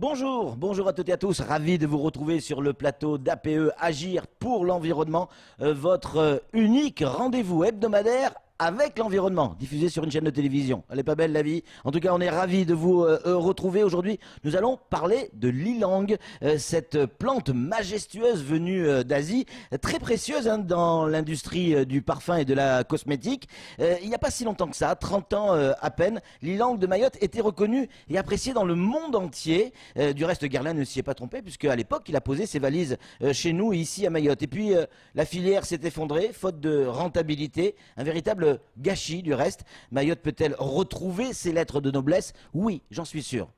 Bonjour, bonjour à toutes et à tous, ravi de vous retrouver sur le plateau d'APE Agir pour l'environnement, votre unique rendez-vous hebdomadaire avec l'environnement, diffusé sur une chaîne de télévision. Elle est pas belle la vie. En tout cas, on est ravis de vous retrouver aujourd'hui. Nous allons parler de l'ilang, cette plante majestueuse venue d'Asie, très précieuse dans l'industrie du parfum et de la cosmétique. Il n'y a pas si longtemps que ça, 30 ans à peine, l'ilang de Mayotte était reconnu et apprécié dans le monde entier. Du reste, Guerlain ne s'y est pas trompé, puisque à l'époque, il a posé ses valises chez nous, ici à Mayotte. Et puis, la filière s'est effondrée, faute de rentabilité, un véritable gâchis du reste. Mayotte peut-elle retrouver ses lettres de noblesse? Oui, j'en suis sûr.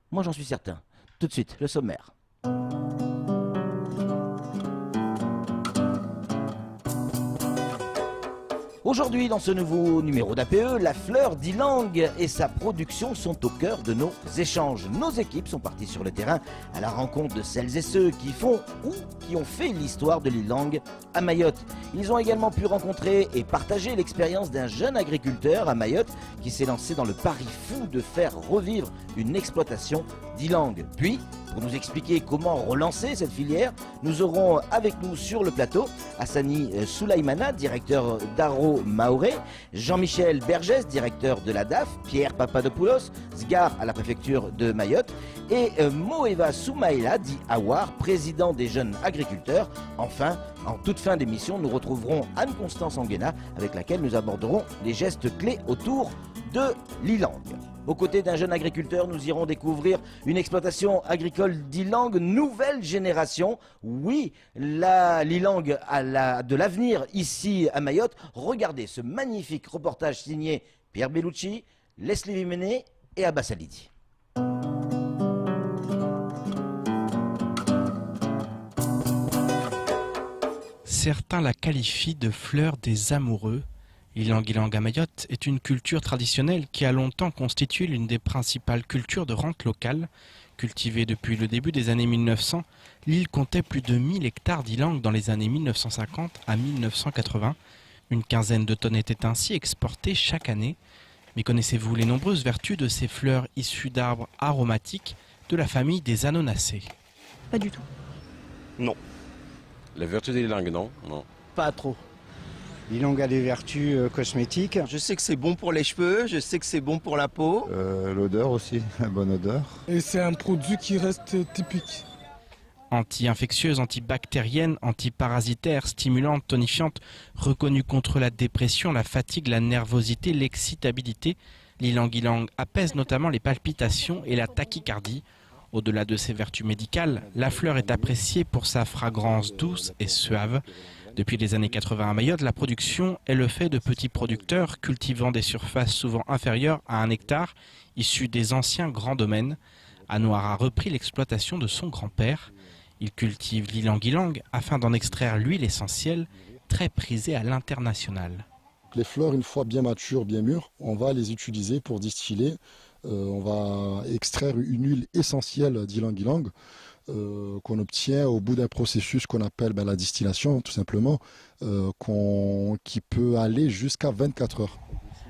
Moi, j'en suis certain. Tout de suite, le sommaire. Aujourd'hui, dans ce nouveau numéro d'APE, la fleur d'Ilang et sa production sont au cœur de nos échanges. Nos équipes sont parties sur le terrain à la rencontre de celles et ceux qui font ou qui ont fait l'histoire de l'ilang à Mayotte. Ils ont également pu rencontrer et partager l'expérience d'un jeune agriculteur à Mayotte qui s'est lancé dans le pari fou de faire revivre une exploitation d'ilang. Puis, pour nous expliquer comment relancer cette filière, nous aurons avec nous sur le plateau Hassani Soulaïmana, directeur d'Aro Maoré, Jean-Michel Bergès, directeur de la DAF, Pierre Papadopoulos, Sgar à la préfecture de Mayotte, et Moeva Soumaïla, dit Awar, président des jeunes agriculteurs. Enfin, en toute fin d'émission, nous retrouverons Anne-Constance Anguena, avec laquelle nous aborderons les gestes clés autour de l'ilang. Aux côtés d'un jeune agriculteur, nous irons découvrir une exploitation agricole d'ilang nouvelle génération. Oui, l'ilang a de l'avenir ici à Mayotte. Regardez ce magnifique reportage signé Pierre Bellucci, Leslie Vimenet et Abbas Alidi. Certains la qualifient de fleur des amoureux. L'ilang-ilang à Mayotte est une culture traditionnelle qui a longtemps constitué l'une des principales cultures de rente locale. Cultivée depuis le début des années 1900, l'île comptait plus de 1000 hectares d'ilang dans les années 1950 à 1980. Une quinzaine de tonnes étaient ainsi exportées chaque année. Mais connaissez-vous les nombreuses vertus de ces fleurs issues d'arbres aromatiques de la famille des Annonacées? Pas du tout. Non. La vertu des langues, non? Non. Pas trop. L'ilang a des vertus cosmétiques. Je sais que c'est bon pour les cheveux, je sais que c'est bon pour la peau. L'odeur aussi, la bonne odeur. Et c'est un produit qui reste typique. Anti-infectieuse, antibactérienne, antiparasitaire, stimulante, tonifiante, reconnue contre la dépression, la fatigue, la nervosité, l'excitabilité, l'ilang-ilang apaise notamment les palpitations et la tachycardie. Au-delà de ses vertus médicales, la fleur est appréciée pour sa fragrance douce et suave. Depuis les années 80 à Mayotte, la production est le fait de petits producteurs cultivant des surfaces souvent inférieures à 1 hectare, issus des anciens grands domaines. Anouar a repris l'exploitation de son grand-père. Il cultive l'ilang-ilang afin d'en extraire l'huile essentielle, très prisée à l'international. Les fleurs, une fois bien matures, bien mûres, on va les utiliser pour distiller. On va extraire une huile essentielle d'ilang-ilang qu'on obtient au bout d'un processus qu'on appelle la distillation, tout simplement, qui peut aller jusqu'à 24 heures.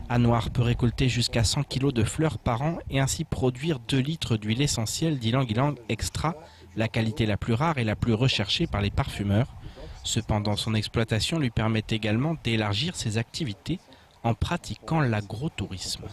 Anouar peut récolter jusqu'à 100 kg de fleurs par an et ainsi produire 2 litres d'huile essentielle d'ilang-ilang extra, la qualité la plus rare et la plus recherchée par les parfumeurs. Cependant, son exploitation lui permet également d'élargir ses activités en pratiquant l'agrotourisme.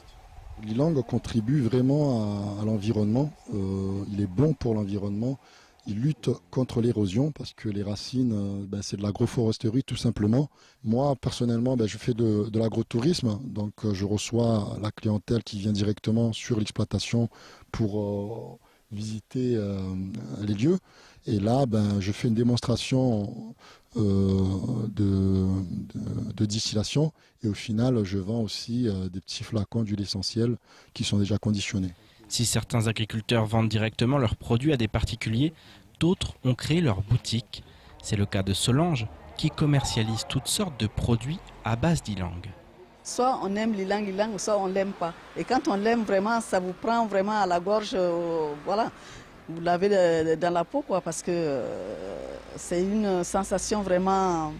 L'ilang contribue vraiment à l'environnement, il est bon pour l'environnement, il lutte contre l'érosion parce que les racines, c'est de l'agroforesterie tout simplement. Moi personnellement, je fais de l'agrotourisme, donc je reçois la clientèle qui vient directement sur l'exploitation pour visiter les lieux. Et là, je fais une démonstration de distillation et au final, je vends aussi des petits flacons d'huile essentielle qui sont déjà conditionnés. Si certains agriculteurs vendent directement leurs produits à des particuliers, d'autres ont créé leur boutique. C'est le cas de Solange qui commercialise toutes sortes de produits à base d'ilang. Soit on aime l'ilang, soit on l'aime pas. Et quand on l'aime vraiment, ça vous prend vraiment à la gorge, voilà. Vous l'avez dans la peau, quoi, parce que c'est une sensation vraiment,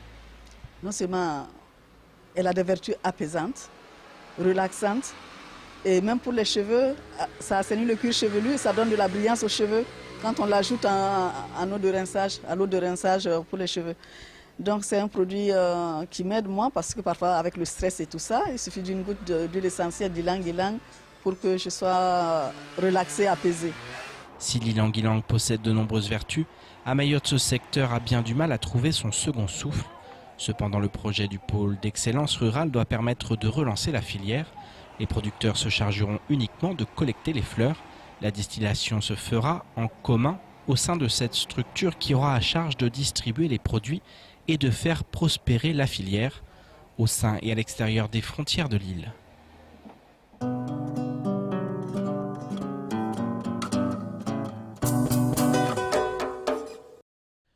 non seulement, elle a des vertus apaisantes, relaxantes, Et même pour les cheveux, ça assainit le cuir chevelu et ça donne de la brillance aux cheveux quand on l'ajoute en eau de rinçage, à l'eau de rinçage pour les cheveux. Donc c'est un produit qui m'aide moi parce que parfois avec le stress et tout ça, il suffit d'une goutte d'huile essentielle d'ylang-ylang pour que je sois relaxée, apaisée. Si l'ylang-ylang possède de nombreuses vertus, à Mayotte ce secteur a bien du mal à trouver son second souffle. Cependant le projet du pôle d'excellence rurale doit permettre de relancer la filière. Les producteurs se chargeront uniquement de collecter les fleurs. La distillation se fera en commun au sein de cette structure qui aura à charge de distribuer les produits et de faire prospérer la filière au sein et à l'extérieur des frontières de l'île.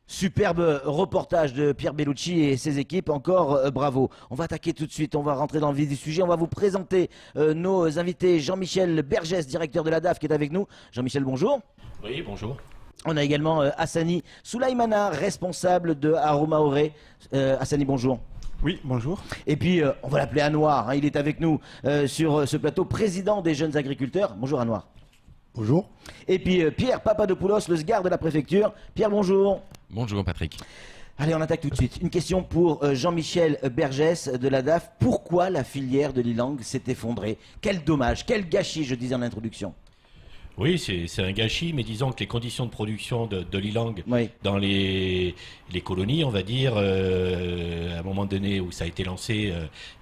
Superbe reportage de Pierre Bellucci et ses équipes, encore bravo. On va attaquer tout de suite, on va rentrer dans le vif du sujet, on va vous présenter nos invités. Jean-Michel Bergès, directeur de la DAF qui est avec nous. Jean-Michel, bonjour. Oui, bonjour. On a également Hassani Soulaimana, responsable de Aromaoré. Hassani, bonjour. Oui, bonjour. Et puis, on va l'appeler Anouar, hein, il est avec nous sur ce plateau, président des jeunes agriculteurs. Bonjour Anouar. Bonjour. Et puis Pierre Papadopoulos, le SGAR de la préfecture. Pierre, bonjour. Bonjour Patrick. Allez, on attaque tout de suite. Une question pour Jean-Michel Bergès de la DAF. Pourquoi la filière de l'ylang s'est effondrée? Quel dommage, quel gâchis, je disais en introduction. Oui, c'est un gâchis, mais disons que les conditions de production de l'ylang dans les colonies, on va dire, à un moment donné où ça a été lancé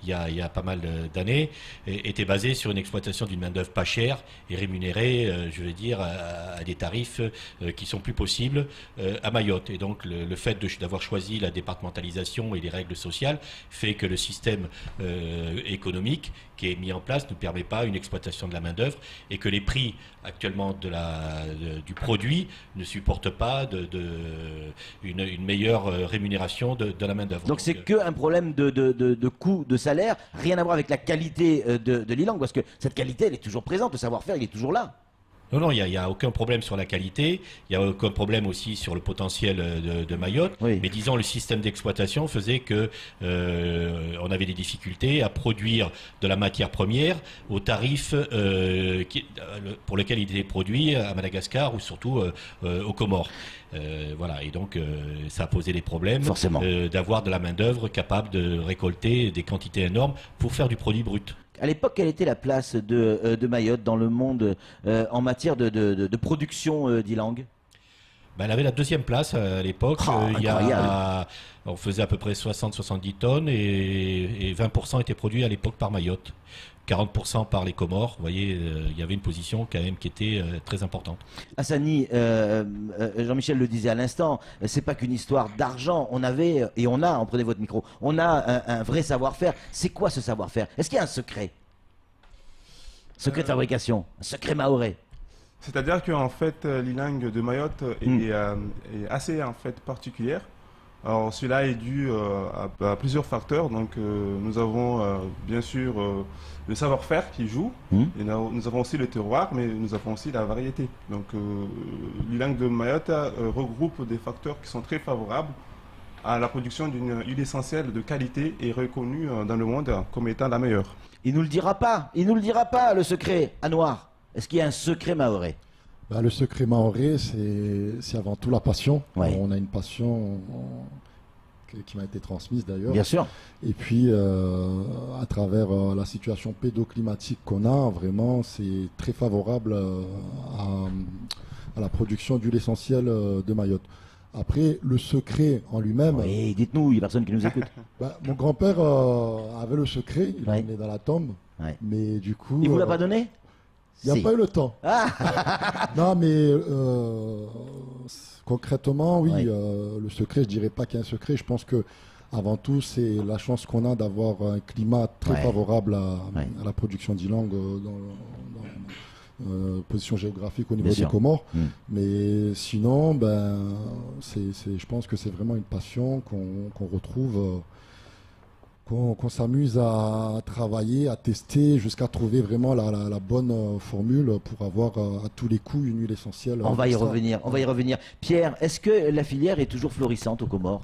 il y a pas mal d'années, étaient basées sur une exploitation d'une main-d'œuvre pas chère et rémunérée, je veux dire, à des tarifs qui sont plus possibles à Mayotte. Et donc le fait d'avoir choisi la départementalisation et les règles sociales fait que le système économique qui est mis en place ne permet pas une exploitation de la main-d'œuvre et que les prix actuellement du produit ne supportent pas une meilleure rémunération de la main-d'œuvre. Donc c'est qu'un problème de coût, de salaire, rien à voir avec la qualité de l'ylang, parce que cette qualité elle est toujours présente, le savoir-faire il est toujours là. Non, il n'y a aucun problème sur la qualité, il n'y a aucun problème aussi sur le potentiel de Mayotte, mais disons le système d'exploitation faisait que on avait des difficultés à produire de la matière première au tarif pour lequel il était produit à Madagascar ou surtout aux Comores. Voilà, et donc ça a posé des problèmes d'avoir de la main-d'œuvre capable de récolter des quantités énormes pour faire du produit brut. À l'époque, quelle était la place de Mayotte dans le monde en matière de production d'ylang? Elle avait la deuxième place à l'époque. On faisait à peu près 60-70 tonnes et 20% étaient produits à l'époque par Mayotte. 40% par les Comores. Vous voyez, il y avait une position quand même qui était très importante. Hassani, Jean-Michel le disait à l'instant, c'est pas qu'une histoire d'argent. On avait, et on a, prenez votre micro, on a un vrai savoir-faire. C'est quoi ce savoir-faire? Est-ce qu'il y a un secret? Secret de fabrication, un secret maoré? C'est-à-dire qu'en fait, l'ylang de Mayotte est assez en fait particulière. Alors cela est dû à plusieurs facteurs. Donc nous avons bien sûr le savoir-faire qui joue, et nous avons aussi le terroir, mais nous avons aussi la variété. Donc l'ylang de Mayotte regroupe des facteurs qui sont très favorables à la production d'une huile essentielle de qualité et reconnue dans le monde comme étant la meilleure. Il nous le dira pas, le secret, Anouar. Est-ce qu'il y a un secret maoré? Le secret maoré, c'est avant tout la passion. On a une passion qui m'a été transmise d'ailleurs. Bien sûr. Et puis, à travers la situation pédoclimatique qu'on a, vraiment, c'est très favorable à la production d'huile essentielle de Mayotte. Après, le secret en lui-même... Oui, dites-nous, il n'y a personne qui nous écoute. Mon grand-père avait le secret, il est dans la tombe, mais du coup... Il vous l'a pas donné? Il n'y a pas eu le temps. Non, mais concrètement, oui, le secret, je dirais pas qu'il y a un secret. Je pense que avant tout, c'est la chance qu'on a d'avoir un climat très favorable à la production d'ylang dans position géographique au niveau des Comores. Mais sinon, je pense que c'est vraiment une passion qu'on retrouve. Qu'on s'amuse à travailler, à tester, jusqu'à trouver vraiment la bonne formule pour avoir à tous les coups une huile essentielle. On va y revenir. Pierre, est-ce que la filière est toujours florissante aux Comores?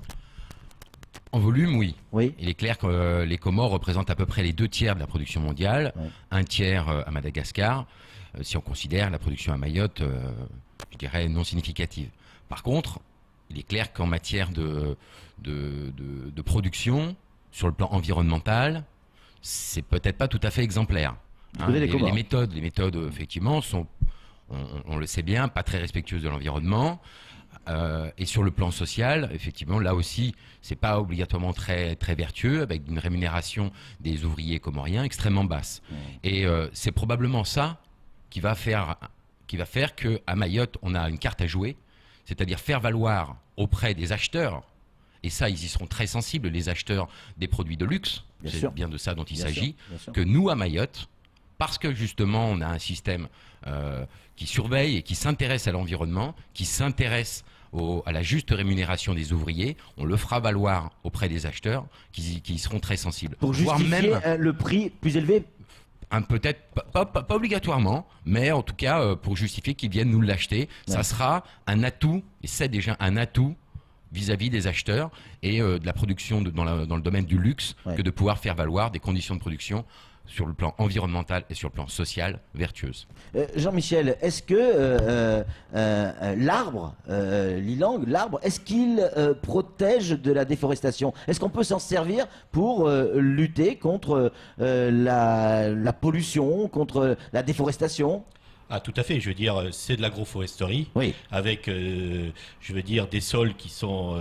En volume, oui. Il est clair que les Comores représentent à peu près les 2/3 de la production mondiale, 1/3 à Madagascar, si on considère la production à Mayotte, je dirais, non significative. Par contre, il est clair qu'en matière de production, sur le plan environnemental, c'est peut-être pas tout à fait exemplaire. Hein. Les méthodes, effectivement, sont, on le sait bien, pas très respectueuses de l'environnement. Et sur le plan social, effectivement, là aussi, c'est pas obligatoirement très vertueux, avec une rémunération des ouvriers comoriens extrêmement basse. Et c'est probablement ça qui va faire qu'à Mayotte, on a une carte à jouer, c'est-à-dire faire valoir auprès des acheteurs, et ça, ils y seront très sensibles, les acheteurs des produits de luxe, c'est bien de ça dont il s'agit, que nous, à Mayotte, parce que justement, on a un système qui surveille et qui s'intéresse à l'environnement, qui s'intéresse à la juste rémunération des ouvriers, on le fera valoir auprès des acheteurs qui y seront très sensibles. Pour justifier le prix plus élevé. Peut-être pas obligatoirement, mais en tout cas pour justifier qu'ils viennent nous l'acheter, ça sera un atout, et c'est déjà un atout vis-à-vis des acheteurs et de la production dans le domaine du luxe, que de pouvoir faire valoir des conditions de production sur le plan environnemental et sur le plan social vertueuses. Jean-Michel, est-ce que l'arbre, l'ilang, est-ce qu'il protège de la déforestation? Est-ce qu'on peut s'en servir pour lutter contre la pollution, contre la déforestation? Ah, tout à fait. Je veux dire, c'est de l'agroforesterie, avec, je veux dire, des sols qui sont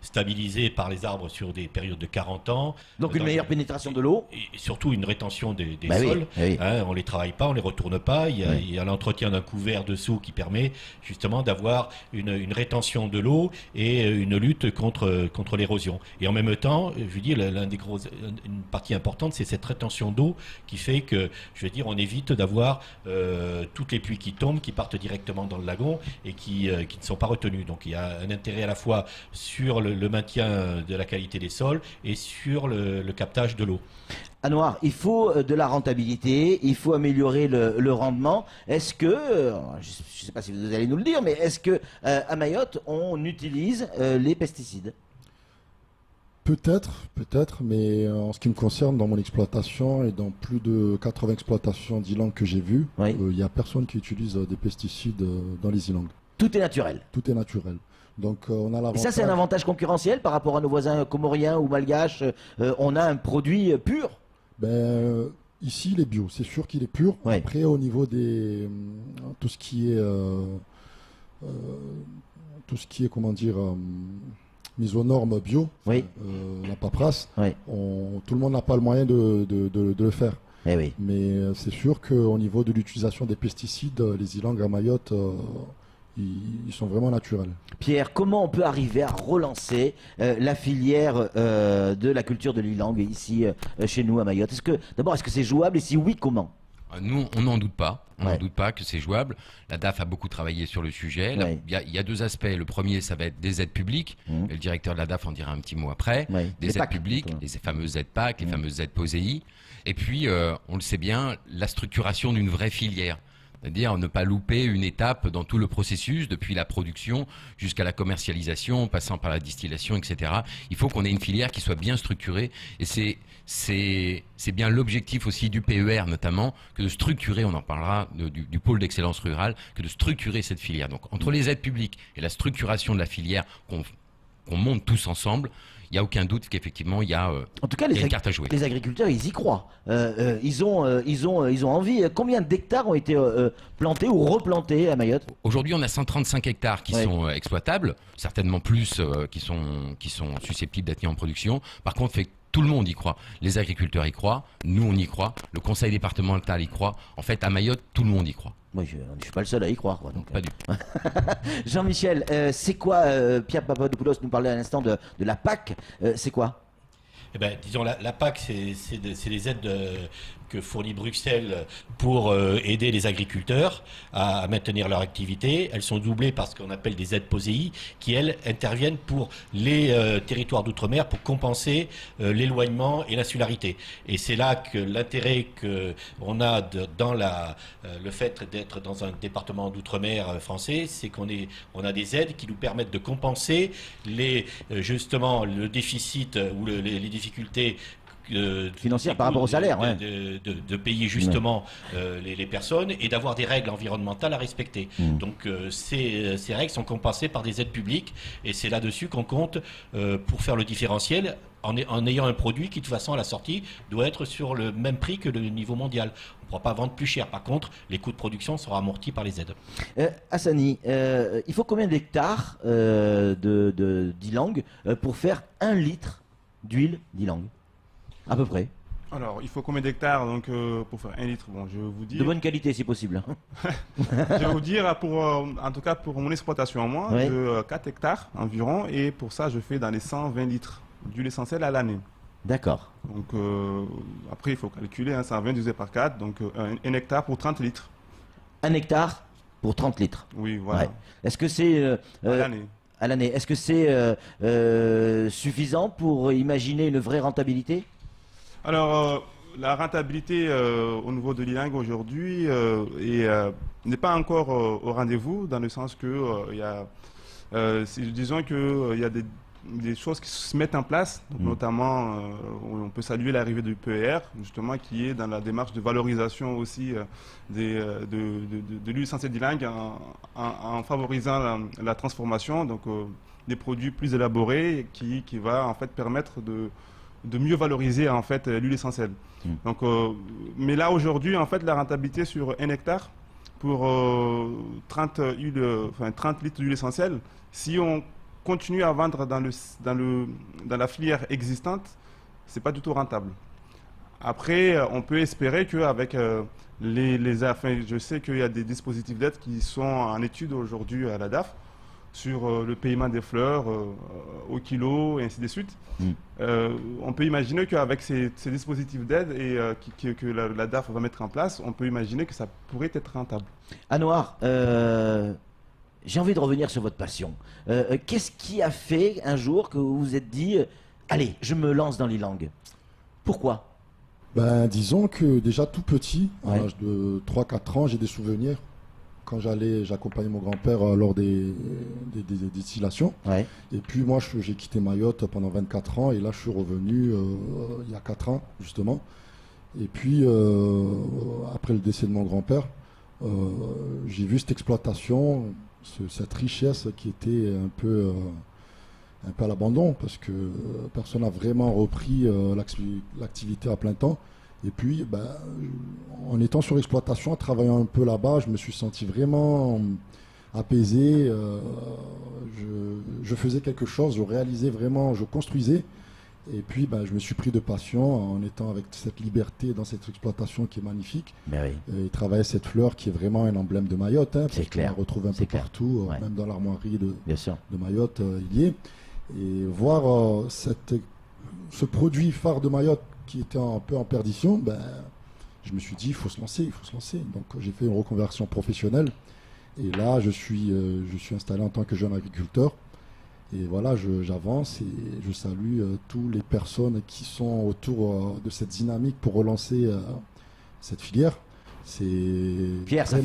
stabilisés par les arbres sur des périodes de 40 ans. Donc une meilleure pénétration de l'eau. Et surtout une rétention des sols. Hein, on les travaille pas, on les retourne pas. Il y a l'entretien d'un couvert dessous qui permet justement d'avoir une rétention de l'eau et une lutte contre l'érosion. Et en même temps, je veux dire, une partie importante, c'est cette rétention d'eau qui fait que, je veux dire, on évite d'avoir toutes les pluies qui tombent, qui partent directement dans le lagon et qui ne sont pas retenues. Donc il y a un intérêt à la fois sur le maintien de la qualité des sols et sur le captage de l'eau. Anouar, il faut de la rentabilité, il faut améliorer le rendement. Est-ce que, je ne sais pas si vous allez nous le dire, mais est-ce que à Mayotte, on utilise les pesticides ? Peut-être, mais en ce qui me concerne, dans mon exploitation et dans plus de 80 exploitations d'ilang que j'ai vues, il n'y a personne qui utilise des pesticides dans les ilangs. Tout est naturel. Tout est naturel. Donc on a l'avantage. Et ça, c'est un avantage concurrentiel par rapport à nos voisins comoriens ou malgaches. On a un produit pur. Ici, il est bio. C'est sûr qu'il est pur. Après, au niveau des tout ce qui est comment dire. Mise aux normes bio, la paperasse, tout le monde n'a pas le moyen de le faire. Mais c'est sûr qu'au niveau de l'utilisation des pesticides, les ilangs à Mayotte, ils sont vraiment naturels. Pierre, comment on peut arriver à relancer la filière de la culture de l'ilang ici chez nous à Mayotte? D'abord, est-ce que c'est jouable et si oui, comment? Nous, on n'en doute pas. On n'en doute pas que c'est jouable. La DAF a beaucoup travaillé sur le sujet. Il y a deux aspects. Le premier, ça va être des aides publiques. Et le directeur de la DAF en dira un petit mot après. Des aides publiques, les fameuses aides PAC, les fameuses aides POSEI. Et puis, on le sait bien, la structuration d'une vraie filière. C'est-à-dire ne pas louper une étape dans tout le processus, depuis la production jusqu'à la commercialisation, passant par la distillation, etc. Il faut qu'on ait une filière qui soit bien structurée. Et c'est bien l'objectif aussi du PER notamment, que de structurer, on en parlera du pôle d'excellence rurale, que de structurer cette filière. Donc entre les aides publiques et la structuration de la filière qu'on monte tous ensemble, il n'y a aucun doute qu'effectivement il y a une carte à jouer. Les agriculteurs, ils y croient. Ils ont envie. Combien d'hectares ont été plantés ou replantés à Mayotte? Aujourd'hui, on a 135 hectares qui sont exploitables, certainement plus qui sont susceptibles d'être mis en production. Par contre, tout le monde y croit. Les agriculteurs y croient, nous on y croit, le conseil départemental y croit. En fait, à Mayotte, tout le monde y croit. Moi, je ne suis pas le seul à y croire. Donc, pas du tout. Jean-Michel, c'est quoi, Pierre Papadopoulos nous parlait à l'instant de la PAC, c'est quoi? Disons, la PAC, c'est des aides que fournit Bruxelles pour aider les agriculteurs à maintenir leur activité. Elles sont doublées par ce qu'on appelle des aides POSEI qui, elles, interviennent pour les territoires d'outre-mer pour compenser l'éloignement et l'insularité. Et c'est là que l'intérêt qu'on a dans le fait d'être dans un département d'outre-mer français, c'est on a des aides qui nous permettent de compenser justement le déficit ou les difficultés financière par rapport au salaire, de payer justement les personnes et d'avoir des règles environnementales à respecter. Donc ces règles sont compensées par des aides publiques et c'est là-dessus qu'on compte pour faire le différentiel en ayant un produit qui de toute façon à la sortie doit être sur le même prix que le niveau mondial. On ne pourra pas vendre plus cher. Par contre, les coûts de production seront amortis par les aides. Hassani, il faut combien d'hectares d'ylang pour faire 1 litre d'huile d'ylang? À peu près. Alors, il faut combien d'hectares donc pour faire 1 litre? Bon, je vais vous dire. De bonne qualité, si possible. Je vais vous dire, en tout cas pour mon exploitation en moi, de 4 hectares environ, et pour ça, je fais dans les 120 litres d'huile essentielle à l'année. D'accord. Donc, après, il faut calculer, 120 divisé par 4, donc 1 hectare pour 30 litres. 1 hectare pour 30 litres. Oui, voilà. Est-ce que c'est... à l'année. Est-ce que c'est suffisant pour imaginer une vraie rentabilité? Alors, la rentabilité au niveau de l'ylang aujourd'hui n'est pas encore au rendez-vous, dans le sens que disons qu'il y a des choses qui se mettent en place, donc notamment on peut saluer l'arrivée du PER, justement, qui est dans la démarche de valorisation aussi de l'huile essentielle d'ylang en favorisant la transformation, donc des produits plus élaborés qui va en fait permettre de mieux valoriser en fait l'huile essentielle. Donc, mais là aujourd'hui en fait la rentabilité sur 1 hectare pour 30 litres d'huile essentielle, si on continue à vendre dans la filière existante, c'est pas du tout rentable. Après, on peut espérer qu'avec je sais qu'il y a des dispositifs d'aide qui sont en étude aujourd'hui à la DAF sur le paiement des fleurs au kilo et ainsi de suite. On peut imaginer qu'avec ces dispositifs d'aide que la DAF va mettre en place, on peut imaginer que ça pourrait être rentable. Anouar, j'ai envie de revenir sur votre passion. Qu'est-ce qui a fait un jour que vous vous êtes dit allez, je me lance dans l'ylang? Pourquoi? Disons que déjà tout petit, à l'âge de 3-4 ans, j'ai des souvenirs. Quand j'accompagnais mon grand-père lors des distillations. Et puis moi, j'ai quitté Mayotte pendant 24 ans et là, je suis revenu il y a 4 ans, justement. Et puis, après le décès de mon grand-père, j'ai vu cette exploitation, cette richesse qui était un peu à l'abandon parce que personne n'a vraiment repris l'activité à plein temps. Et puis, en étant sur l'exploitation, en travaillant un peu là-bas, je me suis senti vraiment apaisé. Je faisais quelque chose, je réalisais vraiment, je construisais. Et puis, je me suis pris de passion en étant avec cette liberté dans cette exploitation qui est magnifique. Et travailler cette fleur qui est vraiment un emblème de Mayotte. C'est clair. On la retrouve un peu partout, même dans l'armoirie de Mayotte, il y est. Et voir ce produit phare de Mayotte qui était un peu en perdition, je me suis dit il faut se lancer. Donc j'ai fait une reconversion professionnelle et là je suis installé en tant que jeune agriculteur et voilà, j'avance et je salue toutes les personnes qui sont autour de cette dynamique pour relancer cette filière. Pierre, ça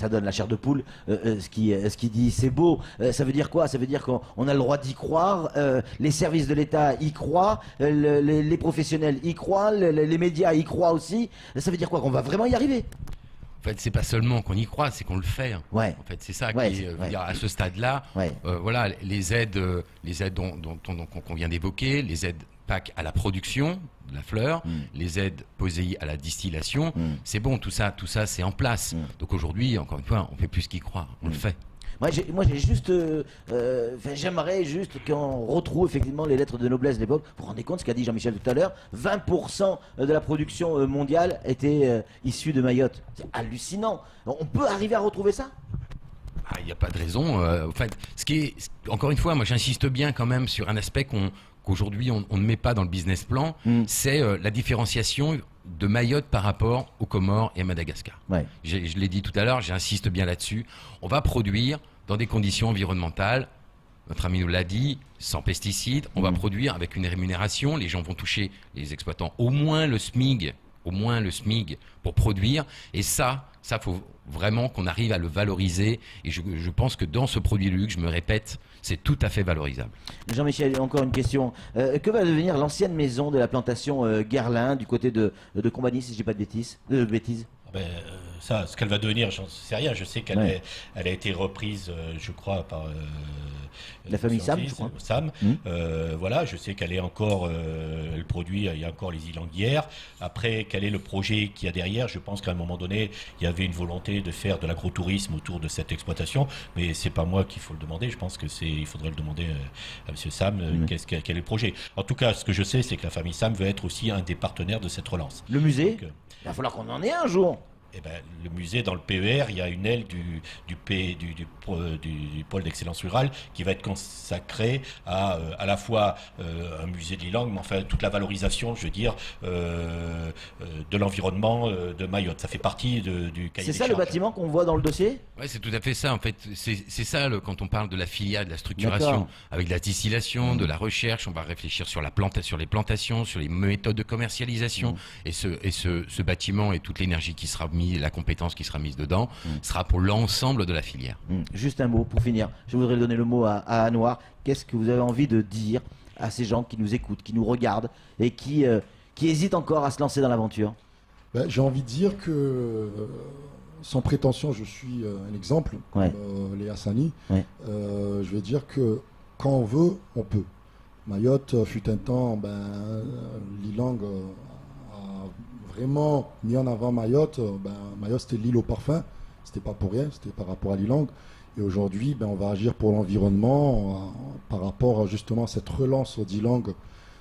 donne la chair de poule. Ce qui dit c'est beau, ça veut dire quoi? Ça veut dire qu'on a le droit d'y croire, les services de l'État y croient, les professionnels y croient, les médias y croient aussi. Ça veut dire quoi? Qu'on va vraiment y arriver? En fait, c'est pas seulement qu'on y croit, c'est qu'on le fait. En fait, c'est ça qui est, à ce stade-là. Voilà, les aides dont qu'on vient d'évoquer, les aides PAC à la production de la fleur, les aides POSEI à la distillation, c'est bon, tout ça c'est en place. Donc aujourd'hui, encore une fois, on fait plus qu'y croire, on le fait. Moi, j'ai juste, j'aimerais juste qu'on retrouve effectivement les lettres de noblesse de l'époque. Vous vous rendez compte ce qu'a dit Jean-Michel tout à l'heure? 20% de la production mondiale était issue de Mayotte. C'est hallucinant. On peut arriver à retrouver ça? Il n'y a pas de raison. En fait, encore une fois, moi j'insiste bien quand même sur un aspect qu'aujourd'hui on ne met pas dans le business plan, c'est la différenciation de Mayotte par rapport aux Comores et à Madagascar. Ouais. Je l'ai dit tout à l'heure, j'insiste bien là-dessus. On va produire dans des conditions environnementales, notre ami nous l'a dit, sans pesticides. On va produire avec une rémunération. Les gens vont toucher, les exploitants, au moins le SMIC pour produire. Et ça faut vraiment qu'on arrive à le valoriser. Et je pense que dans ce produit luxe, je me répète, c'est tout à fait valorisable. Jean-Michel, encore une question. Que va devenir l'ancienne maison de la plantation Guerlain du côté de Combani, si je ne dis pas de bêtises Ça, ce qu'elle va devenir, j'en sais rien. Je sais qu'elle elle a été reprise, je crois, par la famille Sam, je crois. Voilà, je sais qu'elle est encore, elle produit, il y a encore les ilanguières. Après, quel est le projet qu'il y a derrière? Je pense qu'à un moment donné, il y avait une volonté de faire de l'agrotourisme autour de cette exploitation, mais c'est pas moi qu'il faut le demander. Je pense que il faudrait le demander à Monsieur Sam, quel est le projet. En tout cas, ce que je sais, c'est que la famille Sam veut être aussi un des partenaires de cette relance. Le musée, il va falloir qu'on en ait un jour. Eh ben, le musée, dans le PER, il y a une aile du pôle d'excellence rurale qui va être consacrée à la fois un musée de l'Ilang, mais enfin toute la valorisation, je veux dire, de l'environnement de Mayotte. Ça fait partie du cahier des charges. C'est ça le bâtiment qu'on voit dans le dossier? Oui, c'est tout à fait ça. En fait, c'est ça quand on parle de la filière, de la structuration, avec de la distillation, de la recherche. On va réfléchir sur les plantations, sur les méthodes de commercialisation. Et ce bâtiment et toute l'énergie qui sera mise, la compétence qui sera mise dedans, sera pour l'ensemble de la filière. Juste un mot pour finir. Je voudrais donner le mot à Anouar. Qu'est-ce que vous avez envie de dire à ces gens qui nous écoutent, qui nous regardent et qui hésitent encore à se lancer dans l'aventure? J'ai envie de dire que, sans prétention, je suis un exemple, les Hassani. Je vais dire que quand on veut, on peut. Mayotte fut un temps, l'Ilang a vraiment mis en avant Mayotte. Mayotte, c'était l'île au parfum. C'était pas pour rien, c'était par rapport à l'Ilang. Et aujourd'hui, on va agir pour l'environnement par rapport justement à cette relance au d'Ilang.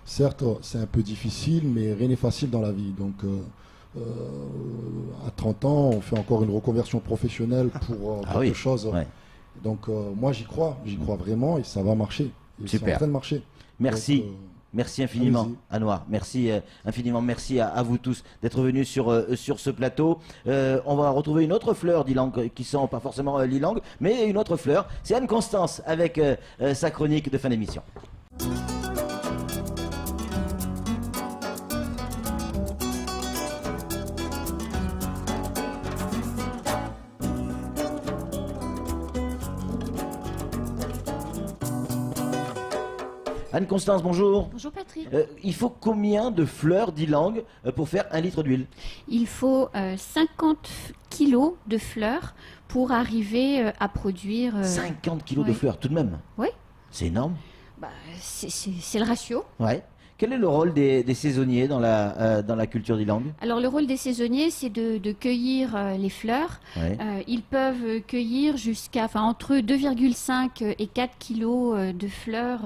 Certes, c'est un peu difficile, mais rien n'est facile dans la vie. Donc, à 30 ans, on fait encore une reconversion professionnelle pour quelque chose. Donc, moi, j'y crois vraiment et ça va marcher. C'est en train de marcher. Merci. Donc, merci infiniment, Anouar. Merci infiniment. Merci à vous tous d'être venus sur ce plateau. On va retrouver une autre fleur d'Ilang qui sent pas forcément l'Ilang, mais une autre fleur. C'est Anne-Constance avec sa chronique de fin d'émission. Anne-Constance, bonjour. Bonjour Patrick. Il faut combien de fleurs d'Ilang pour faire 1 litre d'huile? Il faut 50 kilos de fleurs pour arriver à produire... 50 kilos de fleurs tout de même? Oui. C'est énorme. C'est le ratio. Ouais. Quel est le rôle des saisonniers dans la culture d'Ilang? Alors le rôle des saisonniers, c'est de cueillir les fleurs. Ils peuvent cueillir entre 2,5 et 4 kilos de fleurs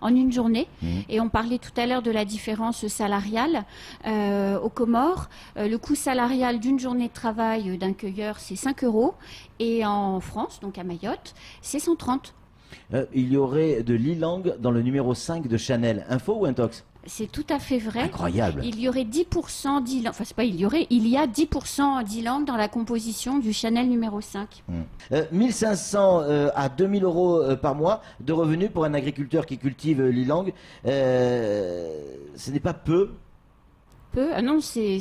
en une journée. Et on parlait tout à l'heure de la différence salariale. Aux Comores, le coût salarial d'une journée de travail d'un cueilleur, c'est 5 €. Et en France, donc à Mayotte, c'est 130. Il y aurait de l'Ilang dans le numéro 5 de Chanel. Info ou intox? C'est tout à fait vrai. Incroyable. Il y aurait 10% d'Ilang, enfin c'est pas il y a 10% d'Ilang dans la composition du Chanel numéro 5. 1500 à 2000 € par mois de revenus pour un agriculteur qui cultive l'Ilang. Ce n'est pas peu. Ah non, c'est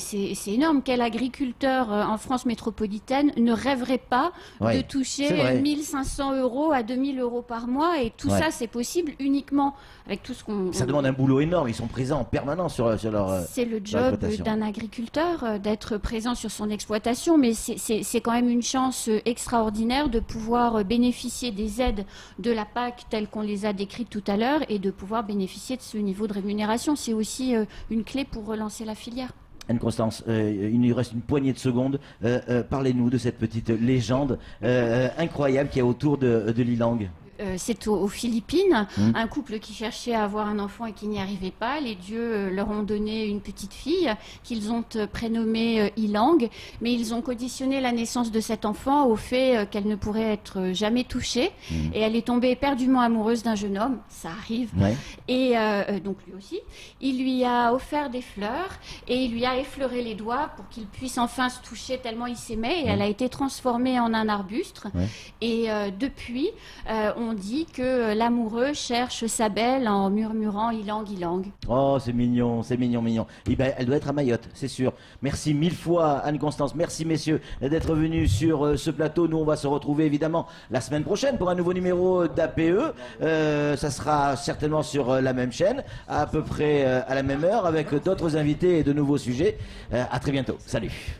énorme. Quel agriculteur en France métropolitaine ne rêverait pas de toucher 1500 € à 2000 € par mois? Et tout ça, c'est possible uniquement avec tout ce qu'on... Ça demande un boulot énorme. Ils sont présents en permanence sur leur C'est le job d'un agriculteur d'être présent sur son exploitation, mais c'est quand même une chance extraordinaire de pouvoir bénéficier des aides de la PAC telles qu'on les a décrites tout à l'heure et de pouvoir bénéficier de ce niveau de rémunération. C'est aussi une clé pour relancer la filière. Anne-Constance, il nous reste une poignée de secondes. Parlez-nous de cette petite légende incroyable qu'il y a autour de l'Ilang. c'est aux Philippines, un couple qui cherchait à avoir un enfant et qui n'y arrivait pas. Les dieux leur ont donné une petite fille qu'ils ont prénommée Ilang, mais ils ont conditionné la naissance de cet enfant au fait qu'elle ne pourrait être jamais touchée. Et elle est tombée éperdument amoureuse d'un jeune homme, ça arrive. Et donc lui aussi, il lui a offert des fleurs et il lui a effleuré les doigts pour qu'il puisse enfin se toucher tellement il s'aimait. Et elle a été transformée en un arbuste. Et depuis, on dit que l'amoureux cherche sa belle en murmurant ilang ilang. Oh, c'est mignon, mignon. Et ben, elle doit être à Mayotte, c'est sûr. Merci mille fois, Anne-Constance. Merci, messieurs, d'être venus sur ce plateau. Nous, on va se retrouver évidemment la semaine prochaine pour un nouveau numéro d'APE. Ça sera certainement sur la même chaîne, à peu près à la même heure, avec d'autres invités et de nouveaux sujets. À très bientôt. Salut.